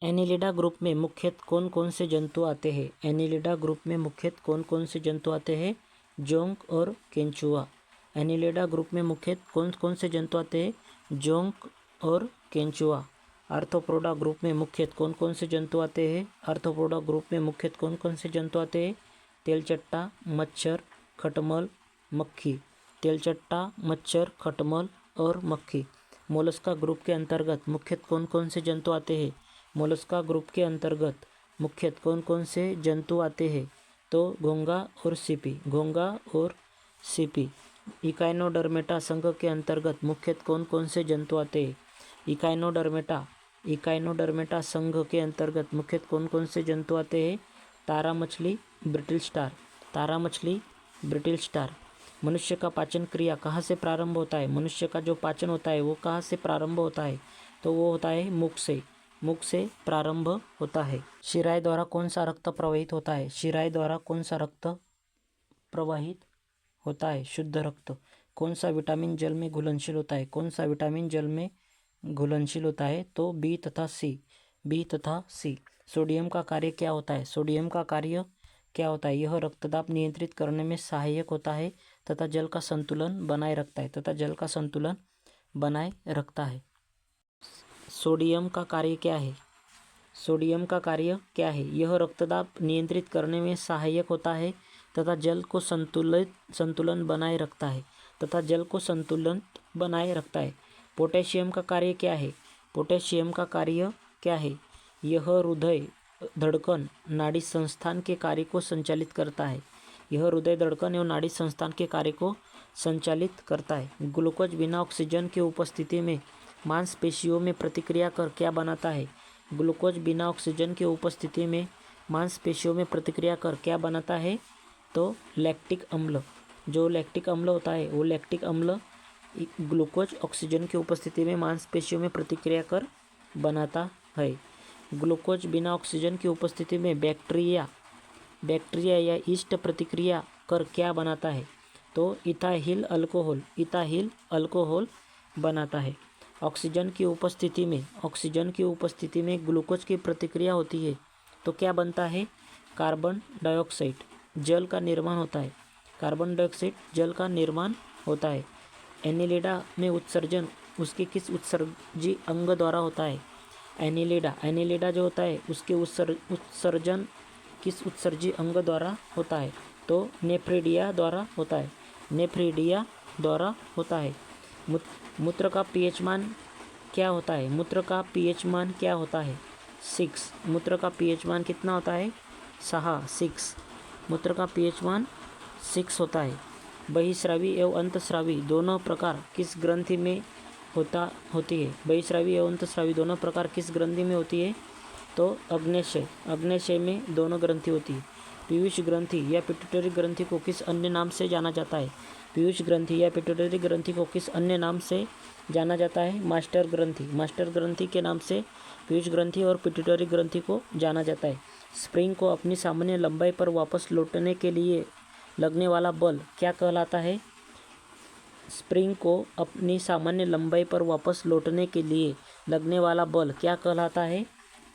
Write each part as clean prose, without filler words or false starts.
Annelida group में मुख्यतः कौन कौन से जंतु आते हैं? एनिलिडा ग्रुप में मुख्यतः कौन कौन से जंतु आते हैं? जोंक और केंचुआ। एनिलिडा ग्रुप में मुख्यतः कौन कौन से जंतु आते हैं? जोंक और केंचुआ। आर्थ्रोपोडा ग्रुप में मुख्यतः कौन कौन से जंतु आते हैं? आर्थ्रोपोडा ग्रुप में मुख्यतः कौन कौन से जंतु आते हैं? तेलचट्टा, मच्छर, खटमल, मक्खी। तेलचट्टा, मच्छर, खटमल और मक्खी। मोलस्का ग्रुप के अंतर्गत मुख्यतः कौन कौन से जंतु आते हैं? मोलस्का ग्रुप के अंतर्गत मुख्यतः कौन कौन से जंतु आते हैं? तो घोंगा और सीपी। घोंगा और सीपी। इकाइनोडर्मेटा संघ के अंतर्गत मुख्यतः कौन कौन से जंतु आते हैं? इकाइनोडर्मेटा संघ के अंतर्गत मुख्यतः कौन कौन से जंतु आते हैं? तारा मछली, ब्रिटिल स्टार। तारा मछली, ब्रिटिल स्टार। मनुष्य का पाचन क्रिया कहाँ से प्रारंभ होता है? मनुष्य का जो पाचन होता है वो कहाँ से प्रारंभ होता है? तो वो होता है मुख से। मुख से प्रारंभ होता है। शिराएं द्वारा कौन सा रक्त प्रवाहित होता है? शिराएं द्वारा कौन सा रक्त प्रवाहित होता है? शुद्ध रक्त। कौन सा विटामिन जल में घुलनशील होता है? कौन सा विटामिन जल में घुलनशील होता है? तो बी तथा सी। बी तथा सी। सोडियम का कार्य क्या होता है? सोडियम का कार्य क्या होता है? यह रक्तदाब नियंत्रित करने में सहायक होता है तथा जल का संतुलन बनाए रखता है। तथा जल का संतुलन बनाए रखता है। सोडियम का कार्य क्या है? सोडियम का कार्य क्या है? यह रक्तदाब नियंत्रित करने में सहायक होता है तथा जल को संतुलन बनाए रखता है। तथा जल को संतुलन बनाए रखता है। पोटेशियम का कार्य क्या है? पोटेशियम का कार्य क्या है? यह हृदय धड़कन नाड़ी संस्थान के कार्य को संचालित करता है। यह हृदय धड़कन एवं नाड़ी संस्थान के कार्य को संचालित करता है। ग्लूकोज बिना ऑक्सीजन की उपस्थिति में मांसपेशियों में प्रतिक्रिया कर क्या बनाता है? ग्लूकोज बिना ऑक्सीजन की उपस्थिति में मांसपेशियों में प्रतिक्रिया कर क्या बनाता है? तो लैक्टिक अम्ल। जो लैक्टिक अम्ल होता है वो लैक्टिक अम्ल ग्लूकोज ऑक्सीजन की उपस्थिति में मांसपेशियों में प्रतिक्रिया कर बनाता है। ग्लूकोज बिना ऑक्सीजन की उपस्थिति में बैक्टीरिया या ईस्ट प्रतिक्रिया कर क्या बनाता है? तो इथाइल अल्कोहल बनाता है। ऑक्सीजन की उपस्थिति में ग्लूकोज की प्रतिक्रिया होती है तो क्या बनता है? कार्बन डाइऑक्साइड जल का निर्माण होता है। कार्बन डाइऑक्साइड जल का निर्माण होता है। एनिलिडा में उत्सर्जन उसके किस उत्सर्जी अंग द्वारा होता है? एनिलिडा जो होता है उसके उत्सर्जन किस उत्सर्जी अंग द्वारा होता है? तो नेफ्रिडिया द्वारा होता है। नेफ्रिडिया द्वारा होता है। मूत्र का पीएच मान क्या होता है? मूत्र का पीएच मान क्या होता है? 6। मूत्र का पीएच मान कितना होता है? 6। मूत्र का पीएच मान 6 होता है। बहिस्रावी एवं अंतस्रावी दोनों प्रकार किस ग्रंथि में होती है? बहिस्रावी एवं अंतस्रावी दोनों प्रकार किस ग्रंथि में होती है? तो अग्न्याशय में दोनों ग्रंथि होती है। पीयूष ग्रंथि या पिट्यूटरी ग्रंथि को किस अन्य नाम से जाना जाता है? पीयूष ग्रंथि या पिट्यूटरी ग्रंथि को किस अन्य नाम से जाना जाता है? मास्टर ग्रंथि। मास्टर ग्रंथि के नाम से पीयूष ग्रंथि और पिट्यूटरी ग्रंथि को जाना जाता है। स्प्रिंग को अपनी सामान्य लंबाई पर वापस लौटने के लिए लगने वाला बल क्या कहलाता है? स्प्रिंग को अपनी सामान्य लंबाई पर वापस लौटने के लिए लगने वाला बल क्या कहलाता है?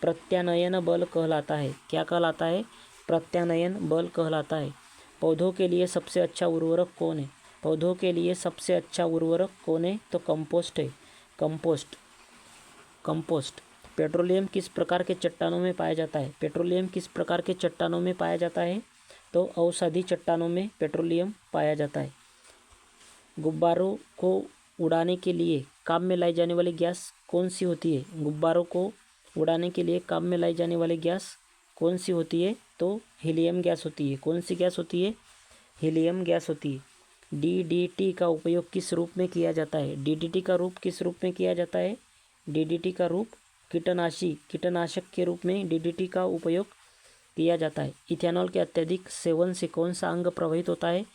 प्रत्यानयन बल कहलाता है। क्या कहलाता है? प्रत्यानयन बल कहलाता है। पौधों के लिए सबसे अच्छा उर्वरक कौन है? पौधों के लिए सबसे अच्छा उर्वरक कौन है? तो कंपोस्ट है। कंपोस्ट। पेट्रोलियम किस प्रकार के चट्टानों में पाया जाता है? पेट्रोलियम किस प्रकार के चट्टानों में पाया जाता है? तो औषधि चट्टानों में पेट्रोलियम पाया जाता है। गुब्बारों को उड़ाने के लिए काम में लाई जाने वाली गैस कौन सी होती है? गुब्बारों को उड़ाने के लिए काम में लाई जाने वाली गैस कौन सी होती है? तो हीलियम गैस होती है। कौन सी गैस होती है? हीलियम गैस होती है। डीडीटी का उपयोग किस रूप में किया जाता है? डीडीटी का रूप किस रूप में किया जाता है? डीडीटी का रूप कीटनाशक के रूप में डीडीटी का उपयोग किया जाता है। इथेनॉल के अत्यधिक सेवन से कौन सा अंग प्रभावित होता है?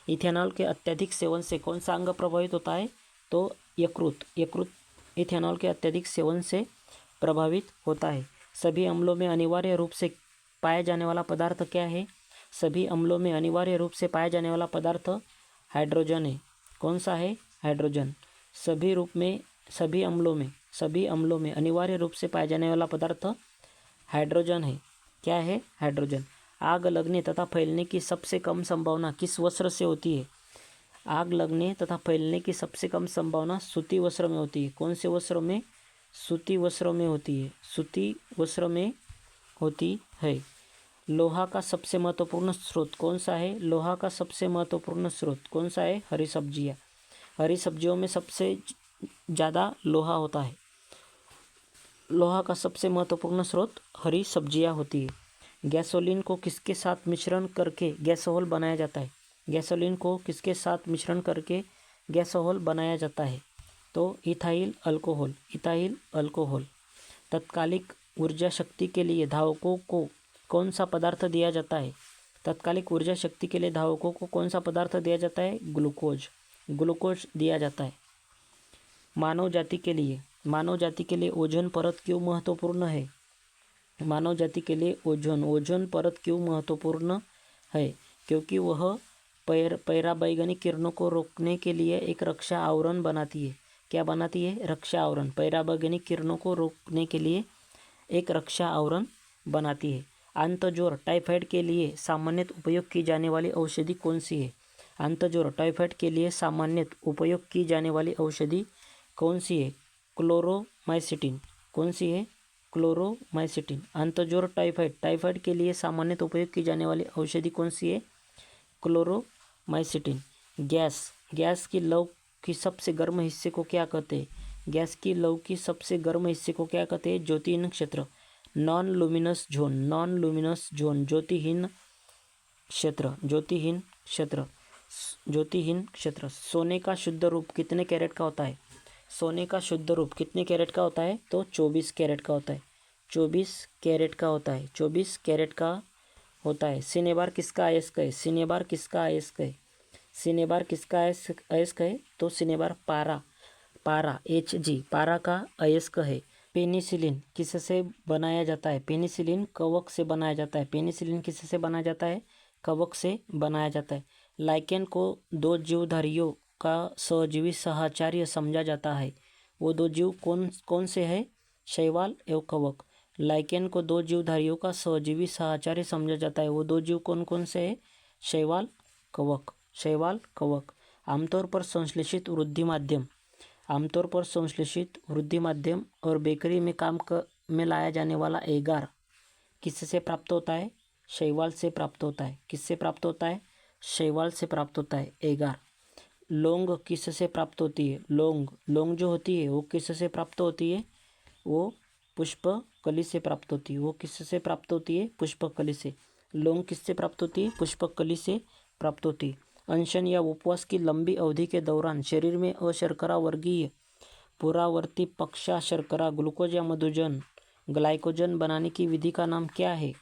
इथेनॉल के अत्यधिक सेवन से कौन सा अंग प्रभावित होता है? तो यकृत इथेनॉल के अत्यधिक सेवन से प्रभावित होता है। सभी अम्लों में अनिवार्य रूप से पाया जाने वाला पदार्थ क्या है? सभी अम्लों में अनिवार्य रूप से पाया जाने वाला पदार्थ हाइड्रोजन है। कौन सा है? हाइड्रोजन। सभी अम्लों में अनिवार्य रूप से पाया जाने वाला पदार्थ हाइड्रोजन है। क्या है? हाइड्रोजन। आग लगने तथा फैलने की सबसे कम संभावना किस वस्त्र से होती है? आग लगने तथा फैलने की सबसे कम संभावना सूती वस्त्र में होती है। कौन से वस्त्र में? सूती वस्त्र में होती है। सूती वस्त्र में होती है। लोहा का सबसे महत्वपूर्ण स्रोत कौन सा है? लोहा का सबसे महत्वपूर्ण स्रोत कौन सा है? हरी सब्जियाँ। हरी सब्जियों में सबसे ज़्यादा लोहा होता है। लोहा का सबसे महत्वपूर्ण स्रोत हरी सब्जियाँ होती है। गैसोलीन को किसके साथ मिश्रण करके गैसोहॉल बनाया जाता है? गैसोलीन को किसके साथ मिश्रण करके गैसोहॉल बनाया जाता है? तो इथाइल अल्कोहल। Ethyl alcohol. तत्कालिक ऊर्जा शक्ति के लिए धावकों को कौन सा पदार्थ दिया जाता है? तत्कालिक ऊर्जा शक्ति के लिए धावकों को कौन सा पदार्थ दिया जाता है? ग्लूकोज। ग्लूकोज दिया जाता है। मानव जाति के लिए ओजोन परत क्यों महत्वपूर्ण है? मानव जाति के लिए ओजोन परत क्यों महत्वपूर्ण है? क्योंकि वह पराबैंगनी किरणों को रोकने के लिए एक रक्षा आवरण बनाती है। क्या बनाती है? रक्षा आवरण। पराबैंगनी किरणों को रोकने के लिए एक रक्षा आवरण बनाती है। आंतजोर टाइफाइड के लिए सामान्यतः उपयोग की जाने वाली औषधि कौन सी है? आंतजोर टाइफाइड के लिए सामान्यतः उपयोग की जाने वाली औषधि कौन सी है? क्लोरोमाइसिटिन। कौन सी है? क्लोरोमाइसिटिन। आंतजोर टाइफाइड के लिए सामान्यतः उपयोग की जाने वाली औषधि कौन सी है? क्लोरोमाइसिटिन। गैस की लौ की सबसे गर्म हिस्से को क्या कहते हैं? गैस की लौ की सबसे गर्म हिस्से को क्या कहते हैं? ज्योतिहीन क्षेत्र। Non luminous zone. Non luminous zone. ज्योतिहीन क्षेत्र। ज्योतिहीन क्षेत्र। ज्योतिहीन क्षेत्र। सोने का शुद्ध रूप कितने कैरेट का होता है? सोने का शुद्ध रूप कितने कैरेट का होता है? तो 24 कैरेट का होता है। 24 कैरेट का होता है। 24 कैरेट का होता है। सिनेबार किसका अयस्क है? सिनेबार किसका अयस्क है? सिनेबार किसका अयस्क है? तो सिनेबार पारा Hg पारा का अयस्क है। पेनिसिलिन किससे बनाया जाता है? पेनिसिलिन कवक से बनाया जाता है। पेनिसिलिन किससे बनाया जाता है? कवक से बनाया जाता है। लाइकेन को दो जीवधारियों का सहजीवी सहचार्य समझा जाता है। वो दो जीव कौन से है? शैवाल एवं कवक। लाइकेन को दो जीवधारियों का सहजीवी सहचार्य समझा जाता है। वो दो जीव कौन कौन से है? शैवाल कवक। शैवाल कवक। आमतौर पर संश्लेषित वृद्धि माध्यम और बेकरी में में लाया जाने वाला एगार किससे प्राप्त होता है? शैवाल से प्राप्त होता है। किससे प्राप्त होता है? शैवाल से प्राप्त होता है एगार। लौंग किससे प्राप्त होती है? लौंग जो होती है वो किससे प्राप्त होती है? वो पुष्पकली से प्राप्त होती है। वो किससे प्राप्त होती है? पुष्पकली से। लौंग किससे प्राप्त होती है? पुष्पकली से प्राप्त होती है। अनशन या उपवास की लंबी अवधि के दौरान शरीर में अशर्करा वर्गीय पुरावर्ती पक्षा शर्करा ग्लूकोज या मधुजन ग्लाइकोजन बनाने की विधि का नाम क्या है?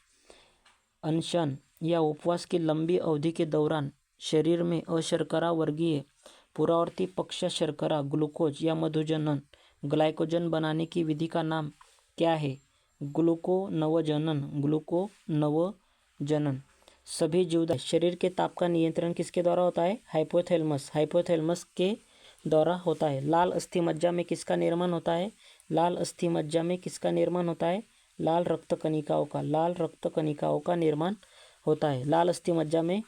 अनशन या उपवास की लंबी अवधि के दौरान शरीर में अशर्करा वर्गीय पुरावर्ती पक्षा शर्करा ग्लूकोज या मधुजनन ग्लाइकोजन बनाने की विधि का नाम क्या है? ग्लूकोनवजनन। सभी जीवधारी शरीर के ताप का नियंत्रण किसके द्वारा होता है? हाइपोथैलेमस के द्वारा होता है। लाल अस्थि मज्जा में किसका निर्माण होता है? लाल अस्थि मज्जा में किसका निर्माण होता है? लाल रक्त कणिकाओं का निर्माण होता है। लाल अस्थि मज्जा में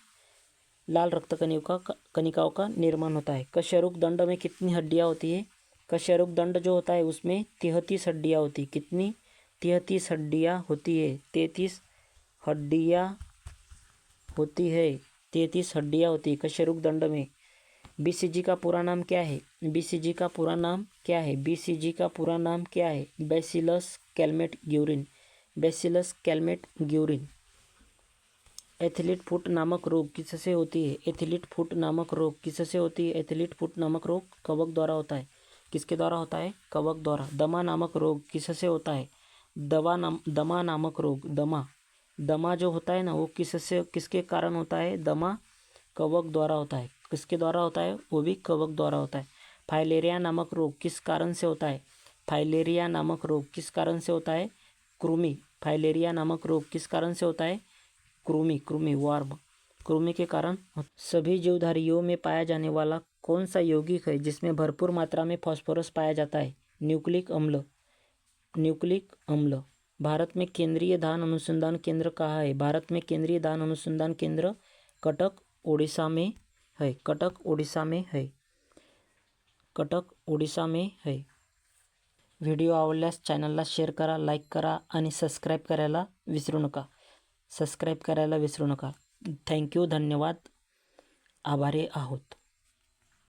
लाल रक्त कणिकाओं का निर्माण होता है। कशेरुक दंड में कितनी हड्डियां होती है? कशेरुक दंड जो होता है उसमें 33 हड्डियां होती। कितनी? 33 हड्डियां होती है। 33 हड्डियां होती है। 33 हड्डियां होती है कशेरुक दंड में। बीसीजी का पूरा नाम क्या है? बीसीजी का पूरा नाम क्या है? बीसीजी का पूरा नाम क्या है? Bacillus Calmette Guérin. Bacillus Calmette Guérin. Athlete foot नामक रोग किससे होती है? एथलीट फुट नामक रोग किससे होती है? एथलीट फुट नामक रोग कवक द्वारा होता है। किसके द्वारा होता है? कवक द्वारा। दमा नामक रोग किससे होता है? दमा नामक रोग। दमा जो होता है ना वो किसके कारण होता है? दमा कवक द्वारा होता है। किसके द्वारा होता है? वो भी कवक द्वारा होता है। फाइलेरिया नामक रोग किस कारण से होता है? फाइलेरिया नामक रोग किस कारण से होता है? कृमि। फाइलेरिया नामक रोग किस कारण से होता है? कृमि वार्म। कृमि के कारण। सभी जीवधारियों में पाया जाने वाला कौन सा यौगिक है जिसमें भरपूर मात्रा में फास्फोरस पाया जाता है? न्यूक्लिक अम्ल। भारत में केंद्रीय धान अनुसंधान केंद्र कहाँ है? भारत में केंद्रीय धान अनुसंधान केंद्र कटक ओडिशा में है। कटक ओडिशा में है। कटक ओडिशा में है. व्हिडिओ आवडल्यास चॅनलला शेअर करा, लाईक करा आणि सबस्क्राईब करायला विसरू नका. सबस्क्राईब करायला विसरू नका. थँक्यू. धन्यवाद. आभारी आहोत.